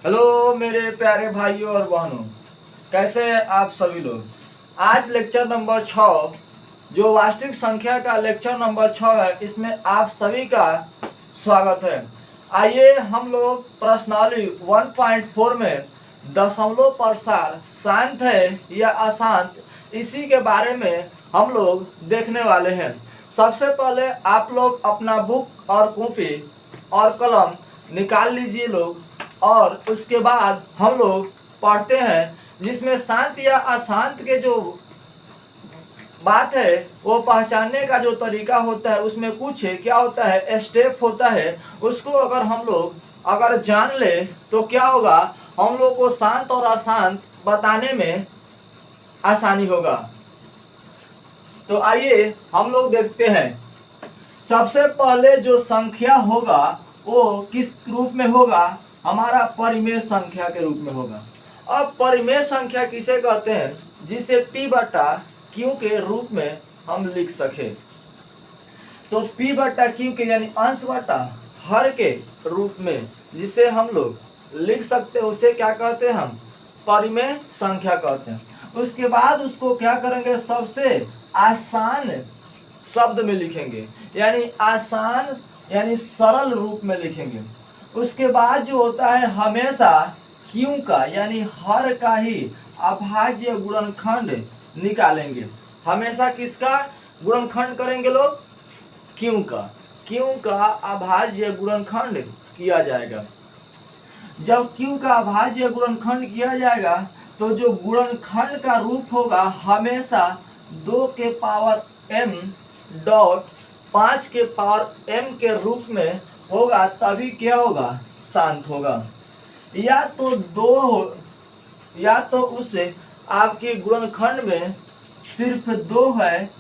Hello मेरे प्यारे भाइयों और बहनों, कैसे हैं आप सभी लोग। आज लेक्चर नंबर 6 जो वास्तविक संख्या का लेक्चर नंबर 6 है, इसमें आप सभी का स्वागत है। आइए हम लोग प्रश्नावली 1.4 में दशमलव प्रसार शांत है या अशांत, इसी के बारे में हम लोग देखने वाले हैं। सबसे पहले आप लोग अपना बुक और कॉपी और कलम निकाल लीजिए लोग, और उसके बाद हम लोग पढ़ते हैं, जिसमें शांत या अशांत के जो बात है वो पहचानने का जो तरीका होता है, उसमें कुछ क्या होता है, स्टेप होता है। उसको अगर हम लोग अगर जान ले तो क्या होगा, हम लोग को शांत और अशांत बताने में आसानी होगा। तो आइए हम लोग देखते हैं। सबसे पहले जो संख्या होगा वो किस रूप में होगा, हमारा परिमेय संख्या के रूप में होगा। अब परिमेय संख्या किसे कहते हैं, जिसे p बटा q के रूप में हम लिख सके। तो p बटा q के यानी अंश बटा हर के रूप में जिसे हम लोग लिख सकते हैं, उसे क्या कहते हैं, हम परिमेय संख्या कहते हैं। उसके बाद उसको क्या करेंगे, सबसे आसान शब्द में लिखेंगे, यानी आसान यानी सरल रूप में लिखेंगे। उसके बाद जो होता है, हमेशा क्यों का यानी हर का ही अभाज्य गुणनखंड निकालेंगे। हमेशा किसका गुणनखंड करेंगे लोग, क्यों का अभाज्य गुणनखंड किया जाएगा। जब क्यों का अभाज्य गुणनखंड किया जाएगा तो जो गुणनखंड का रूप होगा हमेशा 2 के पावर m डॉट 5 के पावर m के रूप में होगा, तभी क्या होगा, शांत होगा। या तो उसे आपके गुणनखंड में सिर्फ 2 है,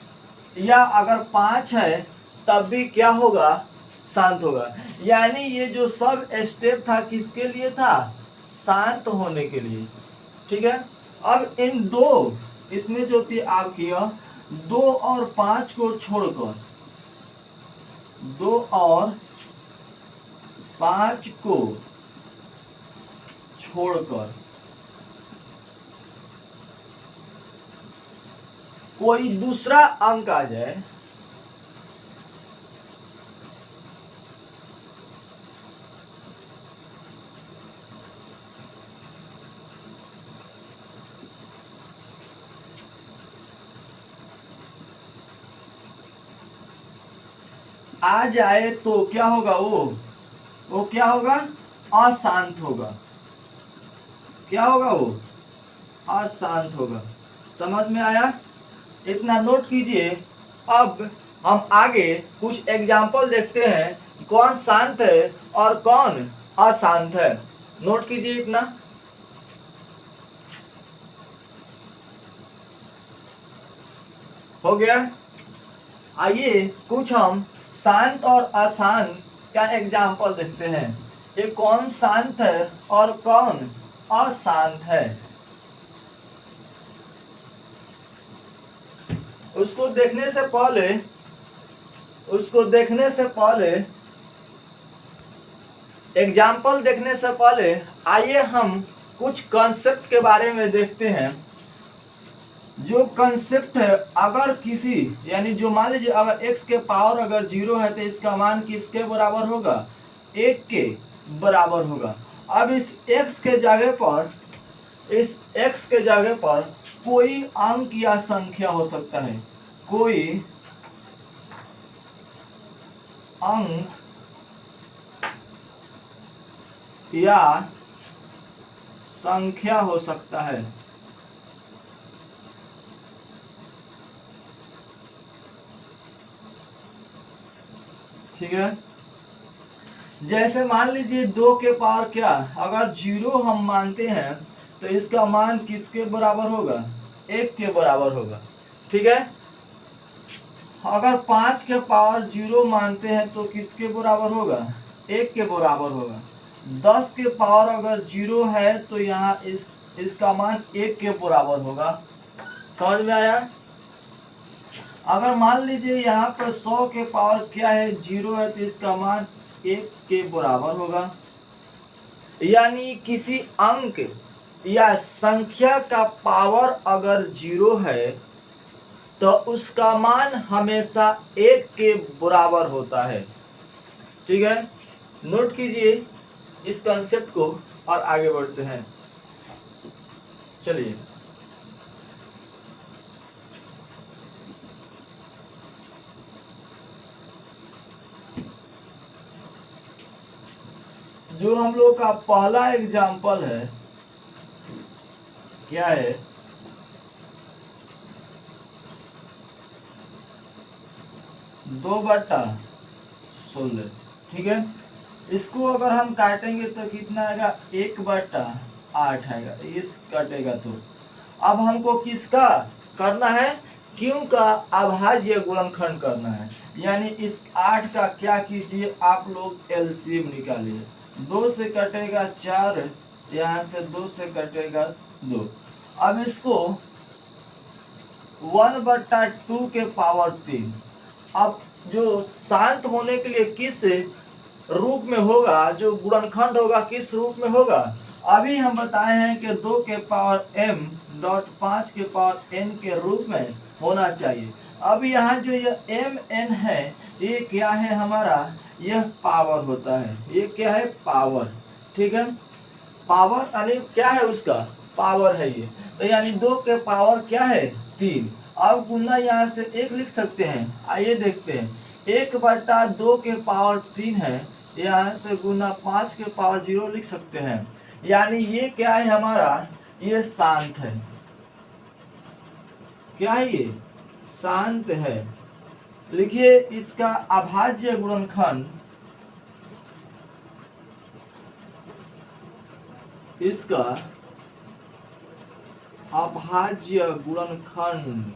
या अगर 5 है तब भी क्या होगा, शांत होगा। यानी ये जो सब स्टेप था किसके लिए था, शांत होने के लिए। ठीक है। अब इन दो, इसमें जो थी आपकी 2 और 5 को छोड़कर, 2 और 5 को छोड़कर कोई दूसरा अंक आ जाए, आ जाए तो क्या होगा, वो क्या होगा, अशांत होगा। क्या होगा, वो अशांत होगा। समझ में आया, इतना नोट कीजिए। अब हम आगे कुछ एग्जाम्पल देखते हैं, कौन शांत है और कौन अशांत है। नोट कीजिए इतना। हो गया। आइए कुछ हम शांत और अशांत का एग्जाम्पल देखते हैं। ये कौन शांत है और कौन अशांत है, उसको देखने से पहले एग्जाम्पल देखने से पहले आइए हम कुछ कंसेप्ट के बारे में देखते हैं। जो कंसेप्ट है, अगर किसी यानी जो मान लीजिए अगर x के पावर अगर 0 है तो इसका मान किसके बराबर होगा, 1 के बराबर होगा। अब इस x के जगह पर कोई अंक या संख्या हो सकता है, कोई अंक या संख्या हो सकता है। ठीक है। जैसे मान लीजिए 2 के पावर क्या, अगर 0 हम मानते हैं तो इसका मान किसके बराबर होगा, 1 के बराबर होगा। ठीक है। अगर 5 के पावर 0 मानते हैं तो किसके बराबर होगा, 1 के बराबर होगा। 10 के पावर अगर 0 है तो यहाँ इसका मान 1 के बराबर होगा। समझ में आया। अगर मान लीजिए यहाँ पर 100 के पावर क्या है, 0 है, तो इसका मान 1 के बराबर होगा। यानी किसी अंक या संख्या का पावर अगर 0 है तो उसका मान हमेशा 1 के बराबर होता है। ठीक है, नोट कीजिए इस कॉन्सेप्ट को और आगे बढ़ते हैं। चलिए, जो हम लोग का पहला एग्जाम्पल है क्या है, 2/16। ठीक है, इसको अगर हम काटेंगे तो कितना आएगा, 1/8 आएगा, इस कटेगा तो। अब हमको किसका करना है, क्यों का अभाज्य गुणनखंड करना है, यानी इस 8 का क्या कीजिए आप लोग एलसीएम निकालिए। 2 से कटेगा 4, यहाँ से 2 से कटेगा 2। अब इसको 1/2 के पावर 3। अब जो शांत होने के लिए किस रूप में होगा, जो गुणनखंड होगा किस रूप में होगा, अभी हम बताए हैं कि 2 के पावर m डॉट 5 के पावर n के रूप में होना चाहिए। अब यहाँ जो यह m n है ये क्या है हमारा, यह पावर होता है, ये क्या है, पावर। ठीक है, पावर यानी क्या है, उसका पावर है ये, तो यानी 2 के पावर क्या है, 3। अब गुना यहाँ से 1 लिख सकते हैं, आइए देखते हैं। 1/2 के पावर 3 है, यहाँ से गुना 5 के पावर 0 लिख सकते हैं, यानी ये क्या है हमारा, ये शांत है। क्या है ये, शांत है। लिखिए इसका अभाज्य गुणनखंड, इसका अभाज्य गुणनखंड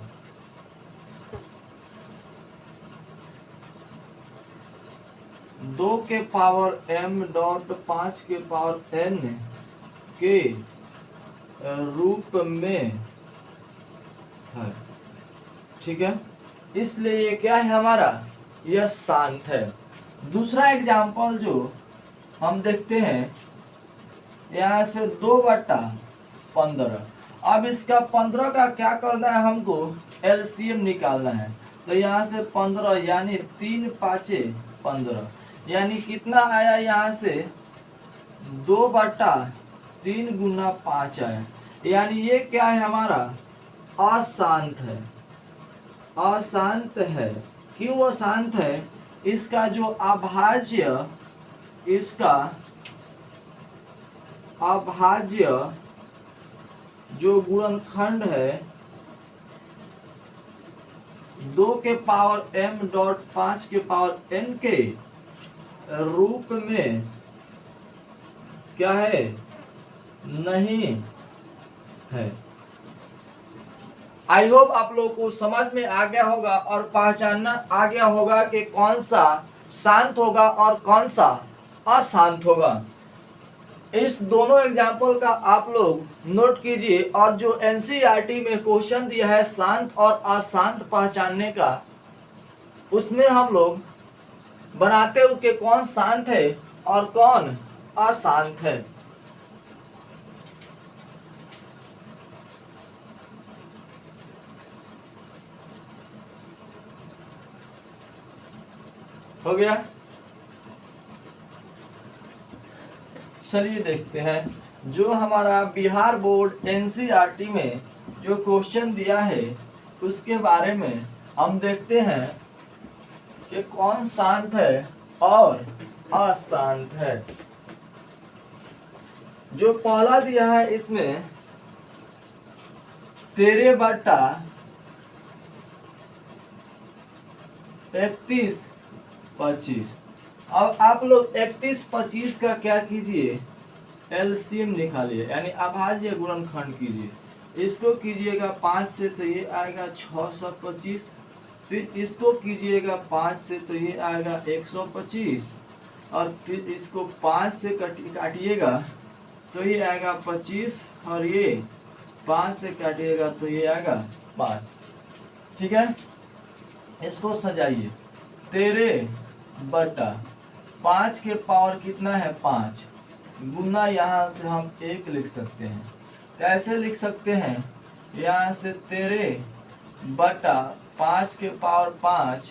2 के पावर m डॉट 5 के पावर n के रूप में है। ठीक है, इसलिए ये क्या है हमारा, यह शांत है। दूसरा एग्जाम्पल जो हम देखते हैं, यहाँ से 2/15। अब इसका 15 का क्या करना है, हमको एलसीएम निकालना है। तो यहाँ से 15 यानी 3 5 15, यानी कितना आया, यहाँ से 2/3 गुना 5 आया, यानी ये क्या है हमारा, अशांत है। अशांत है, क्यों अशांत है, इसका जो अभाज्य, इसका अभाज्य जो गुणनखंड है 2 के पावर m डॉट 5 के पावर n के रूप में क्या है, नहीं है। आई होप आप लोगों को समझ में आ गया होगा और पहचानना आ गया होगा कि कौन सा शांत होगा और कौन सा अशांत होगा। इस दोनों एग्जाम्पल का आप लोग नोट कीजिए, और जो एनसीईआरटी में क्वेश्चन दिया है शांत और अशांत पहचानने का, उसमें हम लोग बनाते हो कि कौन शांत है और कौन अशांत है। हो गया, चलिए देखते हैं जो हमारा बिहार बोर्ड एनसीईआरटी में जो क्वेश्चन दिया है उसके बारे में हम देखते हैं कि कौन शांत है और अशांत है। जो पहला दिया है इसमें 13/31/25। अब आप लोग 31/25 का क्या कीजिए, एलसीएम निकालिए, यानी अभाज्य गुणनखंड कीजिए। इसको कीजिएगा 5 से तो ये आएगा 625, फिर इसको कीजिएगा 5 से तो ये आएगा 125, और फिर इसको 5 से काटिएगा तो ये आएगा 25, और ये 5 से काटिएगा तो ये आएगा 5। ठीक है, इसको सजाइए। 13/5 के पावर कितना है, 5, गुना यहाँ से हम 1 लिख सकते हैं। कैसे लिख सकते हैं? यहाँ से 13/5 के पावर 5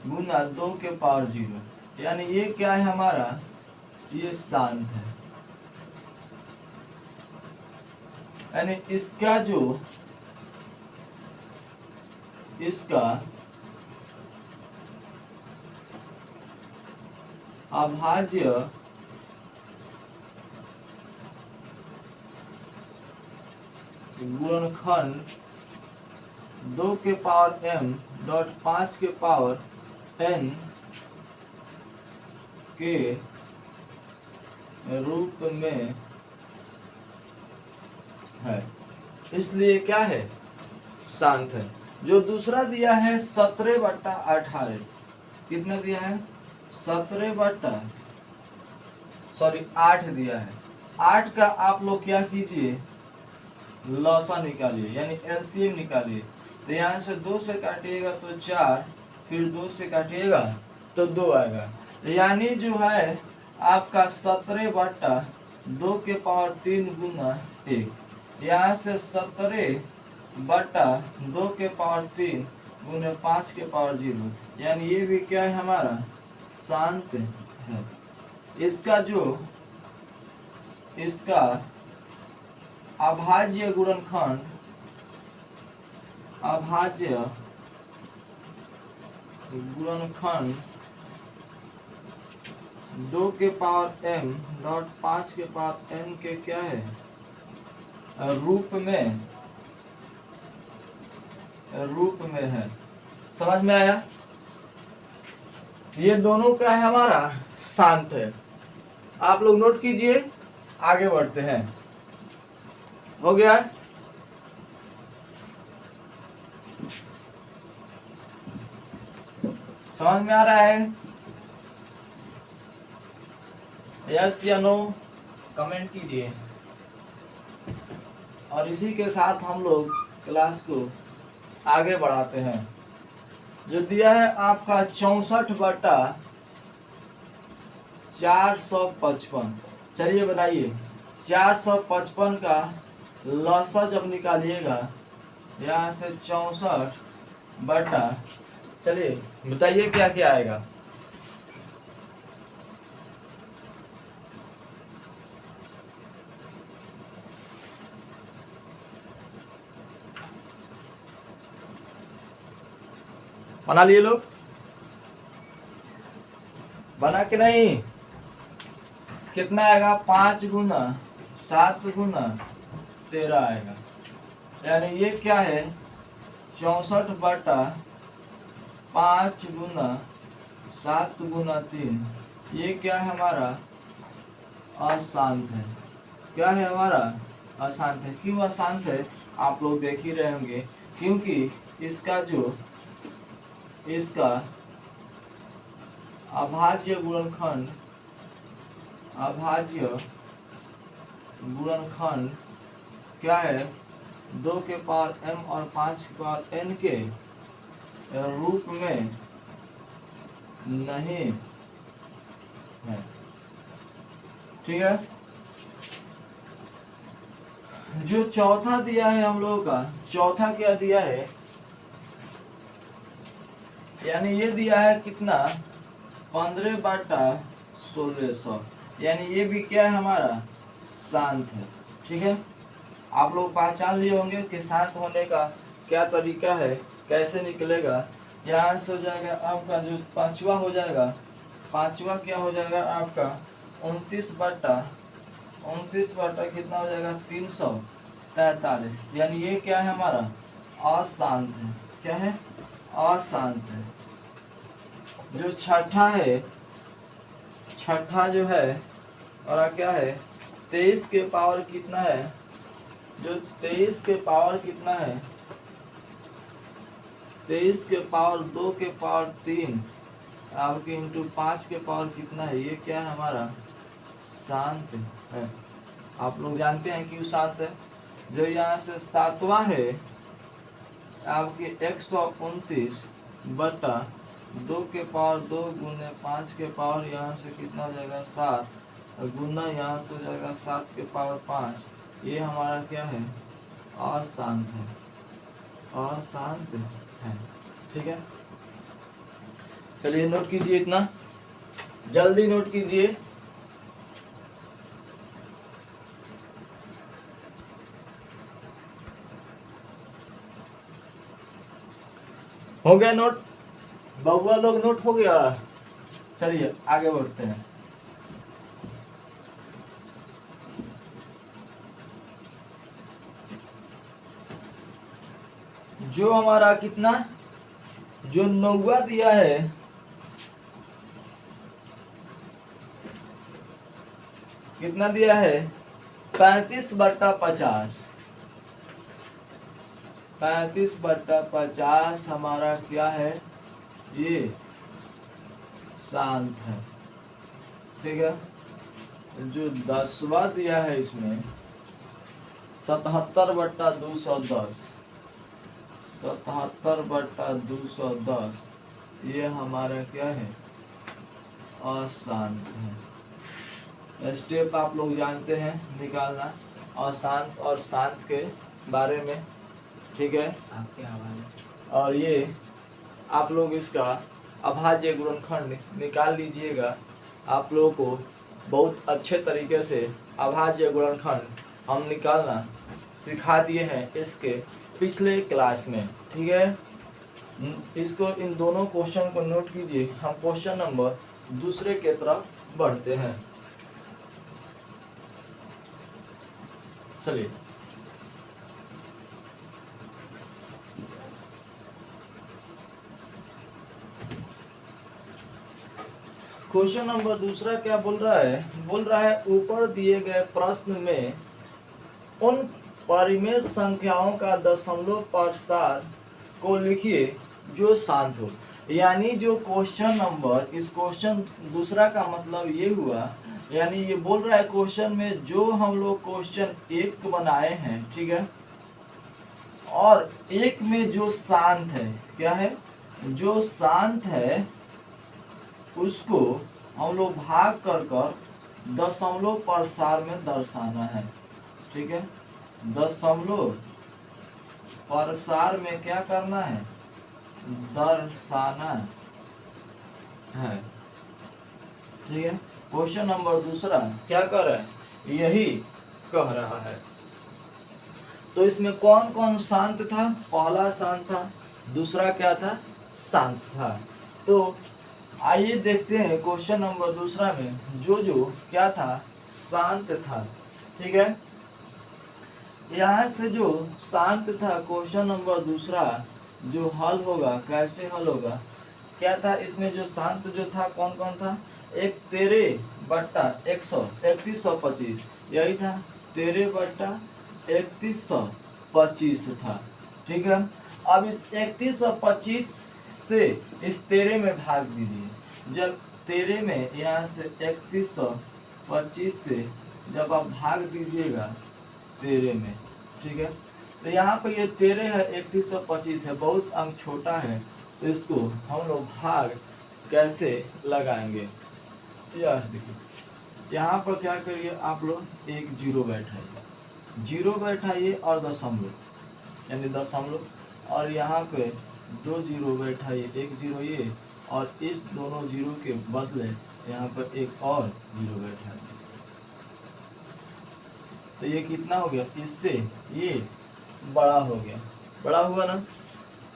गुना 2 के पावर 0, यानी ये क्या है हमारा? ये शांत है। यानी इसका अभाज्य गुणनखंड 2 के पावर m डॉट 5 के पावर n के रूप में है, इसलिए क्या है? शांत है। जो दूसरा दिया है 17/18, कितना दिया है? 8 दिया है। 8 का आप लोग क्या कीजिए? लसा निकालिए, यानी एलसीएम निकालिए। तो यहाँ से 2 से काटिएगा तो 4, फिर 2 से काटिएगा तो 2 आएगा, यानी जो है आपका 17/2 के पावर 3 गुना 1। यहाँ से 17/2 के पावर 3 गुना 5 के पावर 0, यानी ये भी क्या है हमारा? शांत है। इसका अभाज्य गुणनखंड 2 के पावर m डॉट 5 के पावर n के क्या है? रूप में है। समझ में आया? ये दोनों क्या है हमारा? शांत है। आप लोग नोट कीजिए, आगे बढ़ते हैं। हो गया? समझ में आ रहा है? यस या नो कमेंट कीजिए। और इसी के साथ हम लोग क्लास को आगे बढ़ाते हैं। जो दिया है आपका 64/455। चलिए बताइए, 455 का लसा जब निकालिएगा, यहाँ से 64 चलिए बताइए क्या क्या आएगा? बना लिए लोग? बना के नहीं? कितना आएगा? 5 गुना 7 गुना 13 आएगा, यानी ये क्या है? 64/5 गुना 7 गुना 3। ये क्या है हमारा? अशांत है। क्या है हमारा? अशांत है। क्यों अशांत है? आप लोग देख ही रहे होंगे, क्योंकि इसका अभाज्य गुणनखंड क्या है? 2 के पावर m और 5 के पावर n के रूप में नहीं है। ठीक है? जो चौथा दिया है हम लोगों का, चौथा क्या दिया है? यानी ये दिया है कितना? 15/1600, यानी ये भी क्या है हमारा? शांत है। ठीक है? आप लोग पहचान लिए होंगे कि शांत होने का क्या तरीका है, कैसे निकलेगा। यहाँ से हो जाएगा आपका जो पांचवा हो जाएगा, पांचवा क्या हो जाएगा आपका? 29 बटा कितना हो जाएगा? 343, यानी ये क्या है हमारा? अशांत है। क्या है? अशांत है। जो छठा है, छठा जो है और क्या है? 23 के पावर कितना है? जो 23 के पावर कितना है? 23 के पावर 2 के पावर 3 आपके इंटू 5 के पावर कितना है? ये क्या है हमारा? शांत है। आप लोग जानते हैं क्यों शांत है? जो यहाँ से सातवां है आपके 129 बटा 2 के पावर 2 गुने 5 के पावर यहाँ से कितना हो जाएगा? 7 और गुना यहाँ से हो जाएगा 7 के पावर 5। ये हमारा क्या है, अशांत है, अशांत है। ठीक है, चलिए नोट कीजिए, इतना जल्दी नोट कीजिए। हो गया नोट, बउआ लोग नोट हो गया। चलिए आगे बढ़ते हैं। जो हमारा कितना, जो 9वां दिया है, कितना दिया है, 35/50। 35/50 हमारा क्या है, ये शांत है। ठीक है, जो 10वां दिया है इसमें 77/210, 77/210, ये हमारा क्या है, अशांत है। स्टेप आप लोग जानते हैं निकालना अशांत और शांत के बारे में। ठीक है, आपके हवाले। और ये आप लोग इसका अभाज्य गुणनखंड निकाल लीजिएगा। आप लोगों को बहुत अच्छे तरीके से अभाज्य गुणनखंड हम निकालना सिखा दिए हैं इसके पिछले क्लास में। ठीक है, इसको, इन दोनों क्वेश्चन को नोट कीजिए। हम क्वेश्चन नंबर दूसरे के तरफ बढ़ते हैं। चलिए, क्वेश्चन नंबर दूसरा क्या बोल रहा है, बोल रहा है ऊपर दिए गए प्रश्न में उन परिमेय संख्याओं का दशमलव प्रसार को लिखिए जो शांत हो। यानी जो क्वेश्चन नंबर, इस क्वेश्चन दूसरा का मतलब ये हुआ, यानी ये बोल रहा है क्वेश्चन में जो हम लोग क्वेश्चन 1 बनाए हैं, ठीक है, और 1 में जो शांत है, क्या है, जो शांत है उसको हम लोग भाग कर दशमलव प्रसार में दर्शाना है। ठीक है, दशमलव प्रसार में क्या करना है, दर्शाना है। ठीक है, क्वेश्चन नंबर दूसरा क्या कर रहा है, यही कह रहा है। तो इसमें कौन कौन शांत था, पहला शांत था, दूसरा क्या था, शांत था। तो आइए देखते हैं क्वेश्चन नंबर दूसरा में जो जो क्या था, शांत था। ठीक है, यहाँ से जो शांत था क्वेश्चन नंबर दूसरा जो हल होगा, कैसे हल होगा, क्या था इसमें जो शांत जो था, कौन कौन था, एक 13/100 यही था, 13/3125 था। ठीक है, अब इस 3125 से इस 13 में भाग दीजिए। जब 13 में यहाँ से 3125 से जब आप भाग दीजिएगा 13 में, ठीक है, तो यहाँ पे ये 13 है, 3125 है, बहुत अंक छोटा है, तो इसको हम लोग भाग कैसे लगाएंगे, यह देखिए। यहाँ पर क्या करिए आप लोग, एक जीरो बैठाइए और दशमलव, यानी दशमलव, और यहाँ पे 2 जीरो बैठाइए, एक जीरो ये, और इस दोनों जीरो के बदले यहाँ पर एक और जीरो बैठाइए। तो ये कितना हो गया, इससे ये बड़ा हो गया, बड़ा हुआ ना।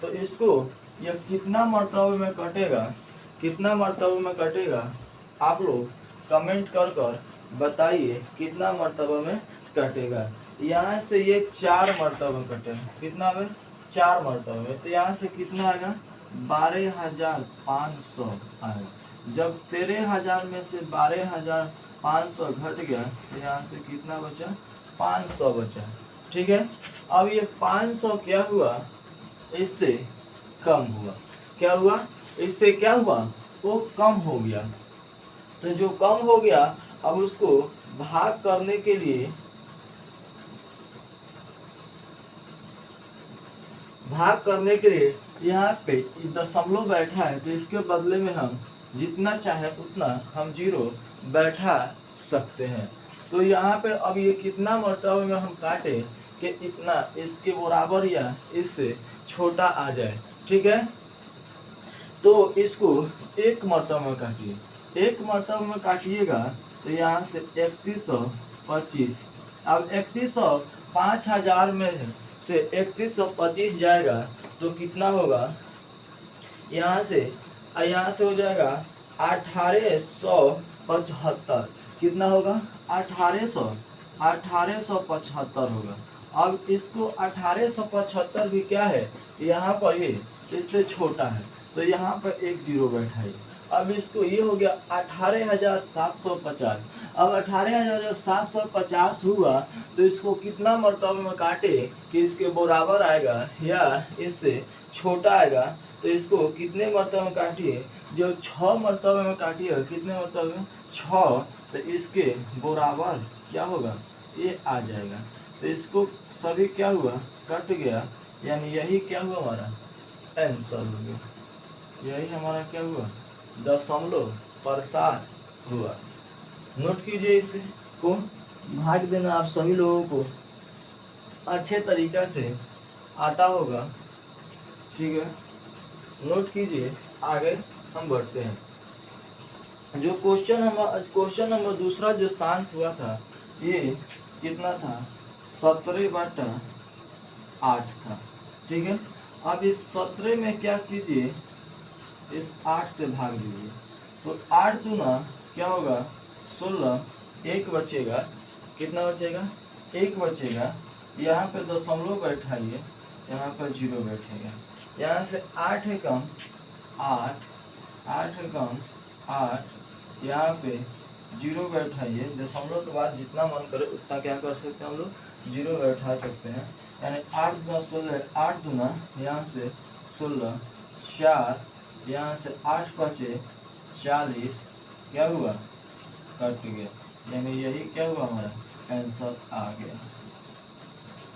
तो इसको ये कितना मर्तबे में कटेगा, कितना मर्तबे में कटेगा, आप लोग कमेंट कर बताइए कितना मर्तबे में कटेगा। यहाँ से ये 4 मर्तबे में कटेगा, कितना में, 4 मर्तबे में। तो यहाँ से कितना आएगा, 12,500 आएगा। जब 13,000 में से 12,500 घट गया तो यहाँ से कितना बचा, 500 बचा। ठीक है, अब ये 500 क्या हुआ, इससे कम हुआ, क्या हुआ, इससे क्या हुआ, वो कम हो गया। तो जो कम हो गया, अब उसको भाग करने के लिए, यहाँ पे दशमलव बैठा है, तो इसके बदले में हम जितना चाहे उतना हम जीरो बैठा सकते हैं। तो यहाँ पे अब ये कितना मरतबे में हम काटे कि इतना इसके बराबर या इससे छोटा आ जाए, ठीक है। तो इसको एक मरतबे में काटिए, एक मरतबे में काटिएगा तो यहाँ से 3125, अब 3100 5000 में से 3125 जाएगा तो कितना होगा, यहाँ से हो जाएगा 1875, कितना होगा 1875 होगा। अब इसको 1875 भी क्या है, यहाँ पर ये इससे छोटा है तो यहाँ पर एक जीरो बैठाइए। अब इसको ये हो गया 18,750। अब 18,750 हुआ तो इसको कितना मरतबे में काटे कि इसके बराबर आएगा या इससे छोटा आएगा, तो इसको कितने मरतबे में काटिए, जो 6 मरतबे में काटिए, कितने मरतबे में 6, तो इसके बराबर क्या होगा, ये आ जाएगा। तो इसको सभी क्या हुआ, कट गया, यानी यही क्या हुआ हमारा आंसर हो गया, यही हमारा क्या हुआ दशमलव प्रसार हुआ। नोट कीजिए, इसे को भाग देना आप सभी लोगों को अच्छे तरीका से आता होगा, ठीक है। नोट कीजिए, आगे हम बढ़ते हैं। जो क्वेश्चन नंबर दूसरा जो शांत हुआ था, ये कितना था 17/8 था, ठीक है। अब इस 17 में क्या कीजिए, इस 8 से भाग दीजिए, तो 8 दूना क्या होगा 16, एक बचेगा, कितना बचेगा, एक बचेगा। यहाँ पे दशमलव बैठाइए, यहाँ पर जीरो बैठेगा। यहाँ से 8 एकम 8, 8 एकम 8, यहाँ पे जीरो बैठाइए। दशमलव के बाद जितना मन करे उतना क्या कर सकते हैं हम लोग, जीरो बैठा सकते हैं। यानी 8 दूना 16, 8 दूना यहाँ से 16, 4, यहाँ से 8 बचे 40, क्या हुआ कट गया, यानी यही क्या हुआ हमारा आंसर आ गया।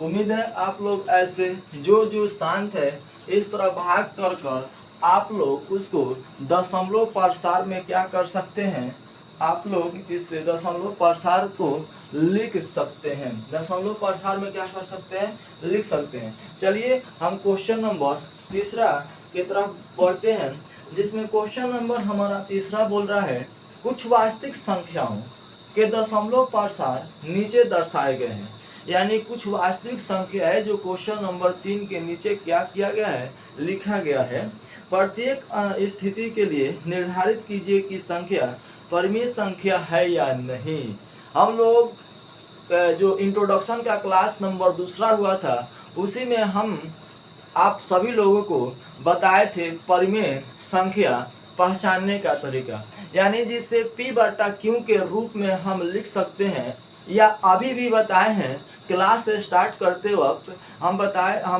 उम्मीद है आप लोग ऐसे जो शांत है इस तरह भाग कर आप लोग उसको दशमलव प्रसार में क्या कर सकते हैं, आप लोग इस दशमलव प्रसार को लिख सकते हैं। दशमलव प्रसार में क्या कर सकते हैं, लिख सकते हैं। चलिए हम क्वेश्चन नंबर तीसरा की तरफ बढ़ते हैं, जिसमें क्वेश्चन नंबर हमारा तीसरा बोल रहा है कुछ वास्तविक संख्याओं के दशमलव प्रसार नीचे दर्शाए गए हैं। यानी कुछ वास्तविक संख्या है जो क्वेश्चन नंबर 3 के नीचे क्या किया गया है, लिखा गया है। प्रत्येक स्थिति के लिए निर्धारित कीजिए कि संख्या परिमेय संख्या है या नहीं। हम लोग जो इंट्रोडक्शन का क्लास नंबर दूसरा हुआ था उसी में हम आप सभी लोगों को बताए थे परिमेय संख्या पहचानने का तरीका, यानी जिसे P/Q के रूप में हम लिख सकते हैं, या अभी भी बताए हैं क्लास स्टार्ट करते वक्त हम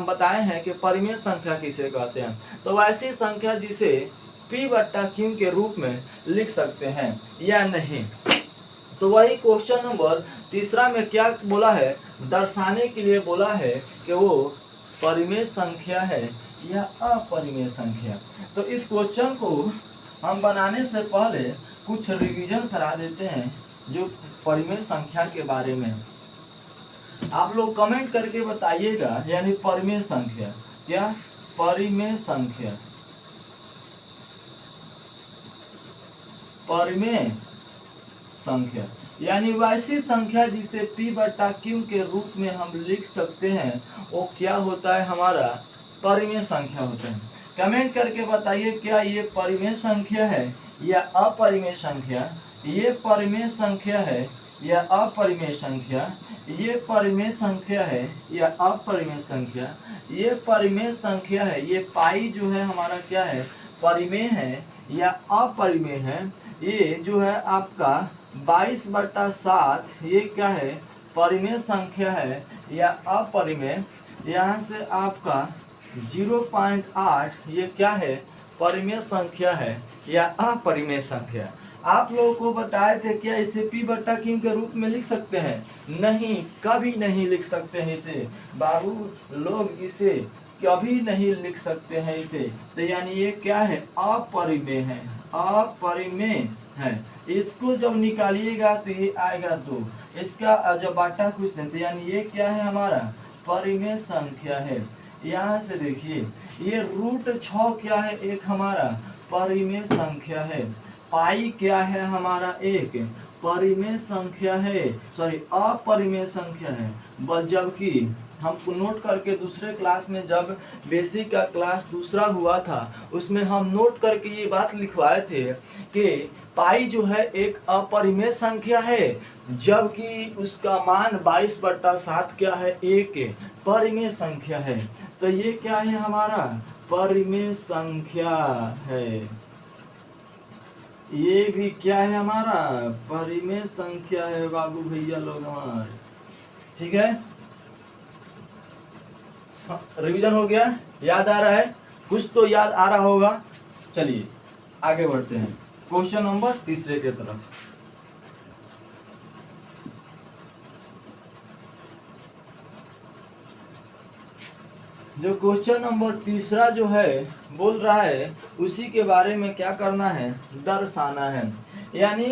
बताए हैं कि परिमेय संख्या किसे कहते हैं। तो ऐसी संख्या जिसे P/Q के रूप में लिख सकते हैं या नहीं। तो वही क्वेश्चन नंबर तीसरा में क्या बोला है, दर्शाने के लिए बोला है कि वो परिमेय संख्या है या अपरिमेय संख्या। तो इस क्वेश्चन को हम बनाने से पहले कुछ रिवीजन करा देते हैं जो परिमेय संख्या के बारे में। आप लोग कमेंट करके बताइएगा, यानी परिमेय संख्या क्या, परिमेय संख्या, परिमेय संख्या यानी वैसी संख्या जिसे P/Q के रूप में हम लिख सकते हैं, वो क्या होता है, हमारा परिमेय संख्या होता है। कमेंट करके बताइए क्या ये परिमेय संख्या है या अपरिमेय संख्या, ये परिमेय संख्या है या अपरिमेय संख्या, ये परिमेय संख्या है या अपरिमेय संख्या, ये परिमेय संख्या है, ये पाई जो है हमारा क्या है, परिमेय है या अपरिमेय है। ये जो है आपका 22/7, ये क्या है, परिमेय संख्या है या अपरिमेय। यहाँ से आपका 0.8, ये क्या है, परिमेय संख्या है या अपरिमेय संख्या। आप लोगों को बताए थे क्या इसे P/Q के रूप में लिख सकते हैं, नहीं, कभी नहीं लिख सकते हैं इसे बाबू लोग, इसे कभी नहीं लिख सकते हैं इसे। तो यानी ये क्या है, अपरिमेय है, अपरिमेय है। इसको जब निकालिएगा तो ये आएगा 2। इसका जब बाटा कुछ नहीं, तो यानी ये क्या है हमारा परिमेय संख्या है। यहाँ से देखिए ये √6 क्या है, एक हमारा परिमेय संख्या है। पाई क्या है हमारा, एक परिमेय संख्या है, सॉरी अपरिमेय संख्या है। जबकि हमको नोट करके दूसरे क्लास में, जब बेसिक का क्लास दूसरा हुआ था, उसमें हम नोट करके ये बात लिखवाए थे कि पाई जो है एक अपरिमेय संख्या है, जबकि उसका मान 22/7 क्या है, एक परिमेय संख्या है। तो ये क्या है हमारा परिमेय संख्या है। ये भी क्या है हमारा परिमेय संख्या है बाबू भैया लोग हमारे। ठीक है, रिवीजन हो गया, याद आ रहा है, कुछ तो याद आ रहा होगा। चलिए आगे बढ़ते हैं क्वेश्चन नंबर 3 के तरफ। जो क्वेश्चन नंबर 3 जो है बोल रहा है, उसी के बारे में क्या करना है, दर्शाना है। यानी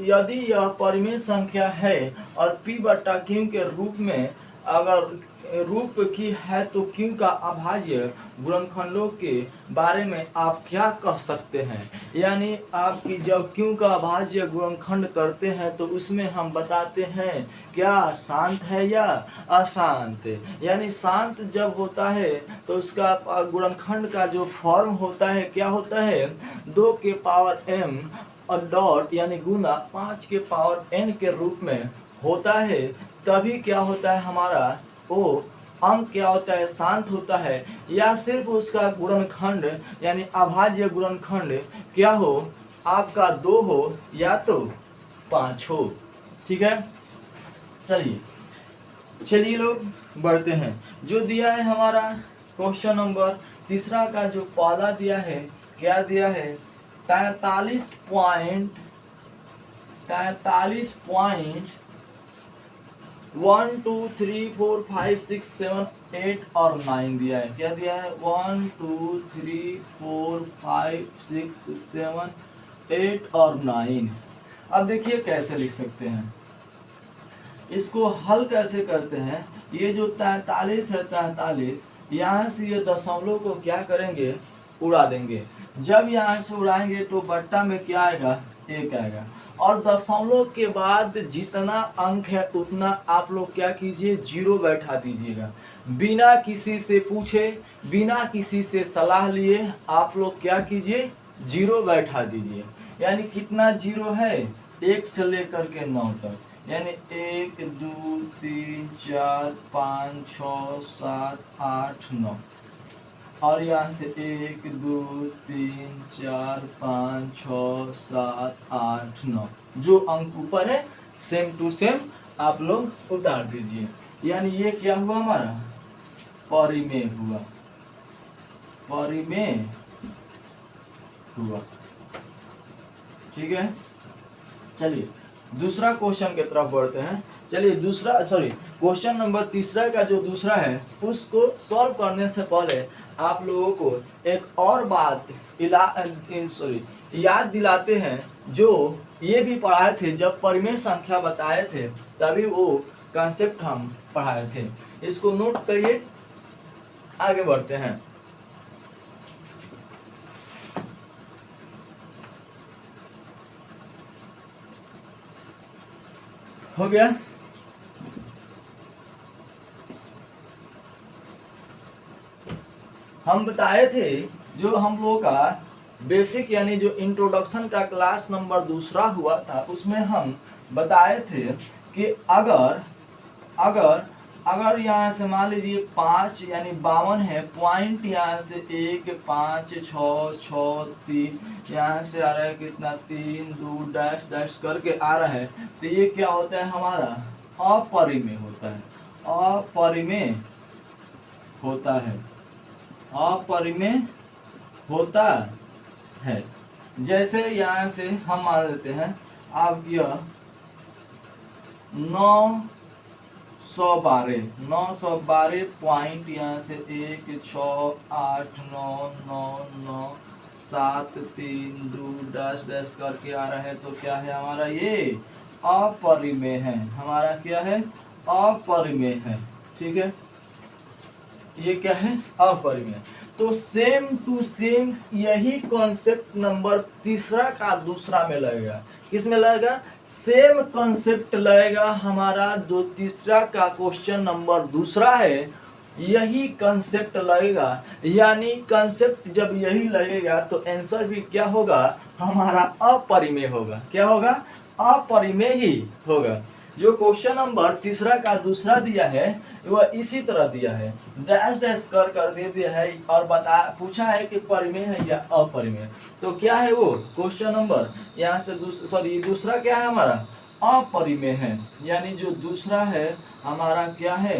यदि यह परिमेय संख्या है और P/Q के रूप में अगर रूप की है, तो Q का अभाज्य गुणनखंडों के बारे में आप क्या कह सकते हैं। यानी आपकी जब Q का अभाज्य गुणनखंड करते हैं तो उसमें हम बताते हैं क्या शांत है या अशांत। यानी शांत जब होता है तो उसका गुणनखंड का जो फॉर्म होता है क्या होता है, 2 के पावर m और डॉट यानी गुना 5 के पावर n के रूप में होता है। तभी क्या होता है हमारा वो अंक क्या होता है, शांत होता है। या सिर्फ उसका गुणनखंड यानी अभाज्य गुणनखंड क्या हो, आपका 2 हो या तो 5 हो। ठीक है, चलिए लोग बढ़ते हैं। जो दिया है हमारा क्वेश्चन नंबर 3 का जो पहला दिया है, क्या दिया है 43.1 2 3 4 5 6 7 8 और 9 दिया है। क्या दिया है 1 2 3 4 5 6 7 8 और 9। अब देखिए कैसे लिख सकते हैं, इसको हल कैसे करते हैं। ये जो 43 है, 43 यहाँ से ये दशमलव को क्या करेंगे, उड़ा देंगे। जब यहाँ से उड़ाएंगे तो बट्टा में क्या आएगा, 1 आएगा। और दशमलव के बाद जितना अंक है उतना आप लोग क्या कीजिए, 0 बैठा दीजिएगा। बिना किसी से पूछे, बिना किसी से सलाह लिए आप लोग क्या कीजिए, 0 बैठा दीजिए। यानी कितना 0 है, 1 से लेकर के 9 तक। यानी 1 2 3 4 5 6 7 8 9 और यहाँ से 1 2 3 4 5 6 7 8 9 जो अंक ऊपर है सेम टू सेम आप लोग उतार दीजिए। यानी ये क्या हुआ हमारा परिमेय हुआ, परिमेय हुआ। ठीक है, चलिए दूसरा क्वेश्चन की तरफ बढ़ते हैं। चलिए क्वेश्चन नंबर 3 का जो दूसरा है उसको सॉल्व करने से पहले आप लोगों को एक और बात याद दिलाते हैं, जो ये भी पढ़ाए थे जब परिमेय संख्या बताए थे, तभी वो कंसेप्ट हम पढ़ाए थे। इसको नोट करिए, आगे बढ़ते हैं। हो गया, हम बताए थे जो हम लोगों का बेसिक यानी जो इंट्रोडक्शन का क्लास नंबर 2 हुआ था, उसमें हम बताए थे कि अगर यहाँ से मान लीजिए 5 यानी 52 है, पॉइंट यहाँ से 1 5 6 6 3 यहाँ से आ रहा है कितना 3 2 डैश डैश करके आ रहा है, तो ये क्या होता है हमारा अपरिमेय होता है, अपरिमेय होता है, अपरिमेय होता है। जैसे यहाँ से हम मान लेते हैं आप यह 912 पॉइंट यहाँ से 1 6 8 9 9 9 7 3 2 डैश डैश करके आ रहा है, तो क्या है हमारा ये अपरिमेय है। हमारा क्या है अपरिमेय है। ठीक है, ये क्या है अपरिमेय। तो सेम टू सेम यही कॉन्सेप्ट नंबर तीसरा का दूसरा में लगेगा। किस में लगेगा? सेम कॉन्सेप्ट लगेगा हमारा जो तीसरा का क्वेश्चन नंबर दूसरा है, यही कॉन्सेप्ट लगेगा। यानी कॉन्सेप्ट जब यही लगेगा तो आंसर भी क्या होगा हमारा अपरिमेय होगा। क्या होगा? अपरिमेय ही होगा। जो क्वेश्चन नंबर तीसरा का दूसरा दिया है वह इसी तरह दिया है, डैश डैश कर दे दिया है और पूछा है कि परिमेय है या अपरिमेय। तो क्या है वो क्वेश्चन नंबर यहाँ से दूसरा क्या है हमारा अपरिमेय है। यानी जो दूसरा है हमारा क्या है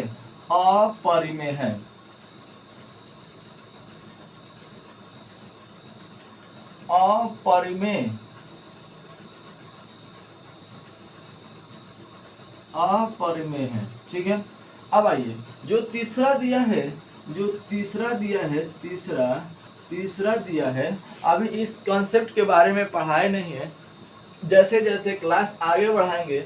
अपरिमेय है। अपरिमेय अपरिमेय है। ठीक है, अब आइए जो तीसरा दिया है, तीसरा दिया है। अभी इस कॉन्सेप्ट के बारे में पढ़ाए नहीं है, जैसे जैसे क्लास आगे बढ़ाएंगे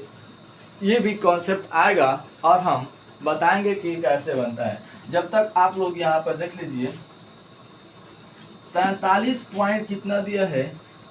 ये भी कॉन्सेप्ट आएगा और हम बताएंगे कि कैसे बनता है। जब तक आप लोग यहाँ पर देख लीजिए 43 पॉइंट कितना दिया है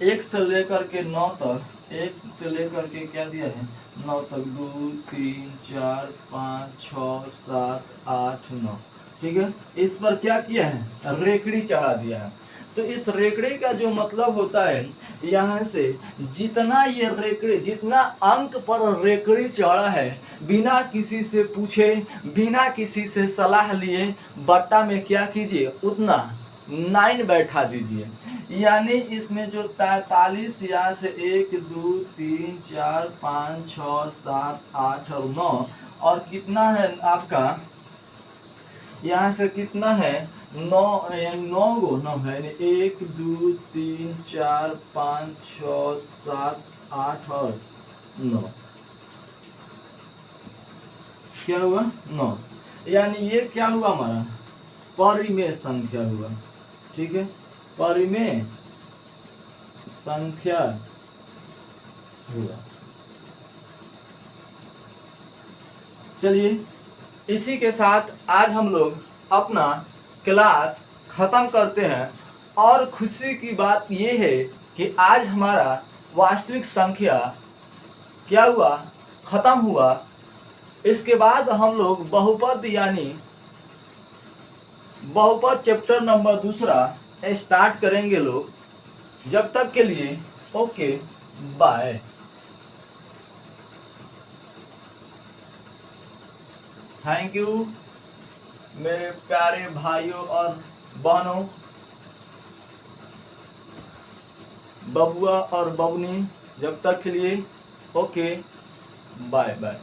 1 से लेकर के 9 तक, 1 से लेकर के क्या दिया है 9 तक, 2 3 4 5 6 7 8 9। ठीक है, इस पर क्या किया है रेकड़ी चढ़ा दिया है। तो इस रेकड़ी का जो मतलब होता है यहाँ से जितना ये रेकड़ी, जितना अंक पर रेकड़ी चढ़ा है, बिना किसी से पूछे, बिना किसी से सलाह लिए बट्टा में क्या कीजिए उतना 9 बैठा दीजिए। यानी इसमें जो 43 यहाँ से 1 2 3 4 5 6 7 8 और 9 और कितना है आपका यहाँ से कितना है 9 गो 9 है। 1 2 3 4 5 6 7 8 और 9 क्या हुआ 9। यानी ये क्या हुआ हमारा परिमेय संख्या हुआ। ठीक है, परिमेय संख्या हुआ। चलिए इसी के साथ आज हम लोग अपना क्लास खत्म करते हैं। और खुशी की बात ये है कि आज हमारा वास्तविक संख्या क्या हुआ खत्म हुआ। इसके बाद हम लोग बहुपद यानी बहुपद चैप्टर नंबर दूसरा स्टार्ट करेंगे लोग। जब तक के लिए ओके बाय। थैंक यू मेरे प्यारे भाइयों और बहनों, बबुआ और बबनी। जब तक के लिए ओके बाय बाय।